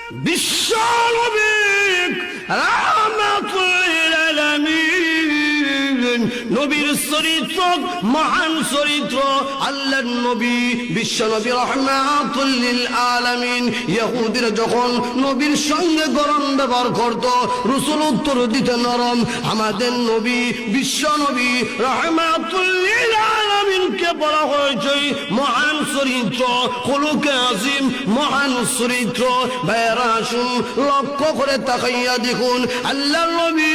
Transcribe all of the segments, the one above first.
বিশ্ব নবী রাহমাতুল লিল আলামিন, নবীর চরিত্র মহান চরিত্র। আল্লাহর নবী বিশ্ব নবী রাহমাতুল লিল আলামিন। ইহুদিরা যখন নবীর সঙ্গে গরম ব্যবহার করত, রাসূল উত্তর দিতে নরম। আমাদের নবী বিশ্ব নবী রাহমাতুল লিল আলামিনকে বলা হয়েছে মহান চরিত্র, খুলুকে আজিম, মহান চরিত্র। ভাইরা আসুন লক্ষ্য করে তাকাইয়া দেখুন, আল্লাহর নবী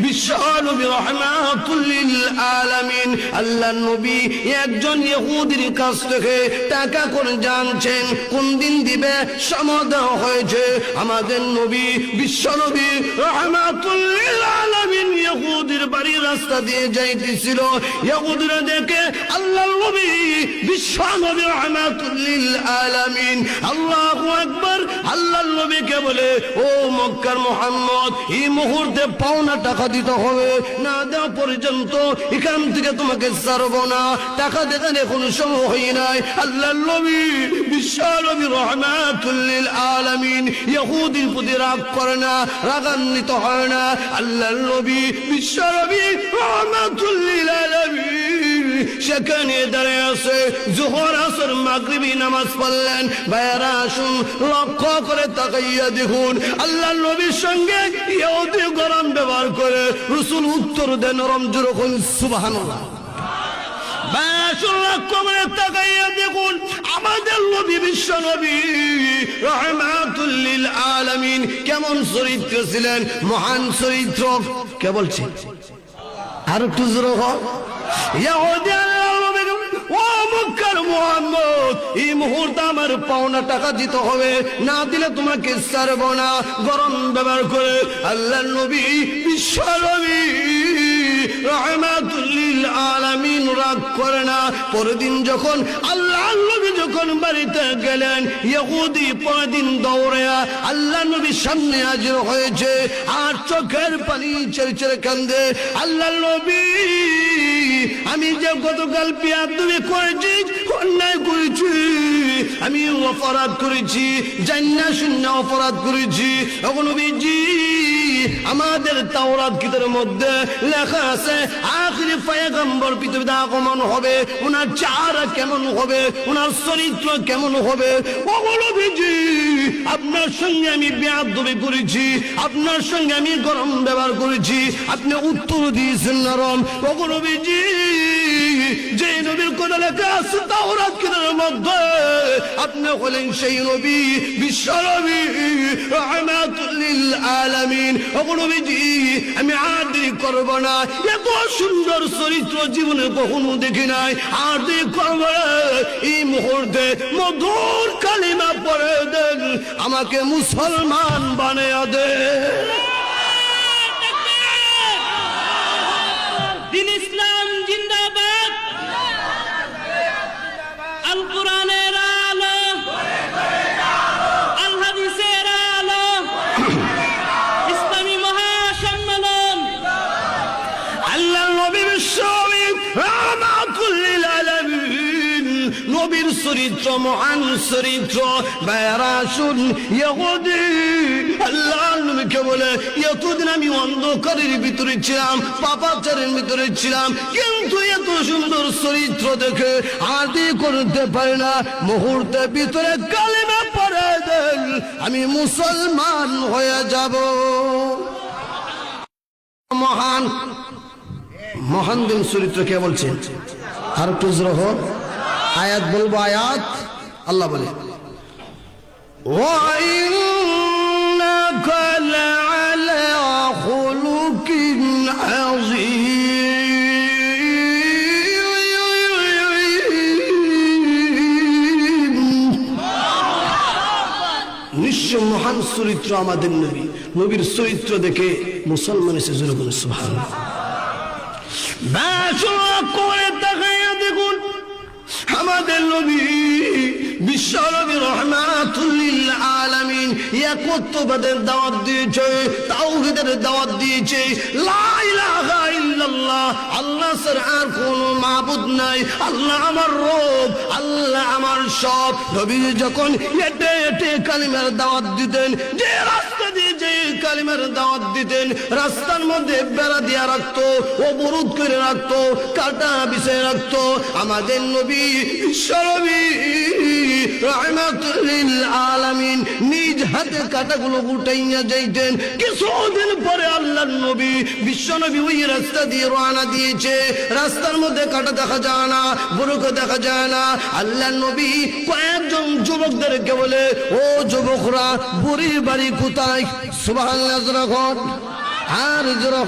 বিশ্ব নবী রাহমাতুল লিল আলামিন। আল্লাহর নবী একজন ইহুদির কাছ থেকে টাকা করে জানছেন, কোন দিন দিবে সময় দেওয়া হয়েছে। আমাদের নবী বিশ্ব নবী রাহমাতুল লিল আলামিন ইহুদির বাড়ির রাস্তা দিয়ে যাইতেছিল। ইহুদিরা দেখে আল্লাহর নবী বিশ্ব নবী রাহমাতুল লিল আলামিন আল্লাহু আকবার আল্লাহর নবীকে বলে, ও মক্কার মুহাম্মদ, এই মুহূর্তে পাওনা টাকা দিতে হবে, না দেওয়া পর্যন্ত এখান থেকে তোমাকে ছাড়ব না। টাকা দেখার এখন সময় হয় নাই। আল্লাহর নবী বিশ্ব নবী রাহমাতুল লিল আলামিন ইহুদির প্রতি রাগ করে না, রাগান্বিত হয় না। আল্লাহর নবী বিশ্ব নবী রাহমাতুল লিল আলামিন সেখানে দাঁড়িয়ে আছে, জোহর আসর মাগরিবি নামাজ পড়লেন। ভাইয়ারা আসুন লক্ষ্য করে তাকাইয়া দেখুন, আল্লাহর নবীর সঙ্গে ইহুদি গরম ব্যবহার করে, রাসূল উত্তর দেন নরম যেরকম সুবহানাল্লাহ। লক্ষ্য করে তাকাইয়া দেখুন, আমাদের নবী বিশ্ব নবী রাহমাতুল লিল আলামিন কেমন চরিত্র ছিলেন, মহান চরিত্র। কে বলছে আর একটু জোরে হোক। ইহুদি ও মক্কার মুহাম্মদ, এই মুহূর্তে আমার পাওনা টাকা দিতে হবে, না দিলে তোমাকে ছাড়ব না। গরম ব্যবহার করে আল্লাহর নবী বিশ্ব নবী রাহমাতুল লিল আলামিন রাগ করে না। পরের দিন যখন আল্লাহর নবী যখন বাড়িতে গেলেন, ইহুদি পরের দিন দৌড়ে আল্লাহর নবীর সামনে হাজির হয়েছে, আর চোখের পানি ছেড়ে ছেড়ে কান্দে। আল্লাহর নবী, আমি যে গতকাল বেয়াদবি করেছি, অন্যায় করেছি, আমি অপরাধ করেছি, জান্না শূন্য অপরাধ করেছি। এখন নবীজি, আমাদের তাওরাত কিতাবের মধ্যে লেখা আছে আখিরি পয়গম্বর পৃথিবীতে আগমন হবে, ওনার চেহারা কেমন হবে, ওনার চরিত্র কেমন হবে। ও নবীজি, আপনার সঙ্গে আমি বেয়াদবি করেছি, আপনার সঙ্গে আমি গরম ব্যবহার করেছি, আপনি উত্তর দিয়েছেন নরম। ও নবীজি, যে নবীর কথা লেখা আছে তাওরাত কিতাবের মধ্যে, আপনি হলেন সেই নবী বিশ্ব নবী রাহমাতুল লিল আলামিন। ও নবীজি, আমি আর দেরি করব না, এত সুন্দর চরিত্র জীবনে কখনো দেখি নাই, আর দেরি করব না। এই মুহূর্তে মধুর কালিমা পড়ে দেন, আমাকে মুসলমান বানিয়ে দেন। দিন ইসলাম জিন্দাবাদ, আল কোরআনের আলো, আল হাদিসের আলো, ইসলামী মহাসম্মেলন। আল্লাহ নবী বিশ্ব নবী রাহমাতুল লিল আলামিন, নবীর চরিত্র মহান চরিত্র। ভাইয়ারা আসুন, ইহুদি আল্লাহর নবীকে বলে, এতদিন আমি অন্ধকারের ভিতরে ছিলাম, পাপাচারের ভিতরে ছিলাম, কিন্তু এত সুন্দর চরিত্র দেখে আদি করতে পারি না। মুহূর্তের ভিতরে কালিমা পড়ে দেন, আমি মুসলমান হয়ে যাব। মহান মহান দিন চরিত্র কে বলছেন? আর একটু জোরে হোক। আয়াত বলবো, আয়াত আল্লাহ বলে, ওয়া ইন্নাকা লাআলা খুলুকিন আযীম। নিশ্চয় মহান চরিত্র আমাদের নবী, নবীর চরিত্র দেখে মুসলমান এসে জোরে বলে সুবহানাল্লাহ। করে দেখাইয়া দেখুন, আমাদের নবী বিশ্ব নবী রাহমাতুল লিল আলামিন একত্ববাদের দাওয়াত দিয়েছে, তাওহীদের দাওয়াত দিয়েছে, লা ইলাহা ইল্লাল্লাহ, আল্লাহ ছাড়া আর কোনো মাবুদ নাই, আল্লাহ আমার রব, আল্লাহ আমার সব। নবী যখন হেঁটে হেঁটে কালিমার দাওয়াত দিতেন, যে রাস্তা দিয়ে যে কালিমার দাওয়াত দিতেন, রাস্তার মধ্যে বেড়া দিয়া রাখতো, অবরোধ করে রাখতো, কাটা বিছায় রাখতো। আমাদের নবী বিশ্বনবী রাহমাতুল লিল আলামিন নিজ হাতে কাটাগুলো গুটাইয়া যাইতেন। কিছুদিন পরে আল্লাহর নবী বিশ্বনবী ওই রাস্তা দিয়ে রওনা দিয়েছে, রাস্তার মধ্যে কাটা দেখা যায় না, বুড়োকে দেখা যায় না। আল্লাহর নবী কয়েকজন যুবকদেরকে বলে, ও যুবকরা, বুড়ির বাড়ি কোথায়? সুবহানাল্লাহ, আর জোরে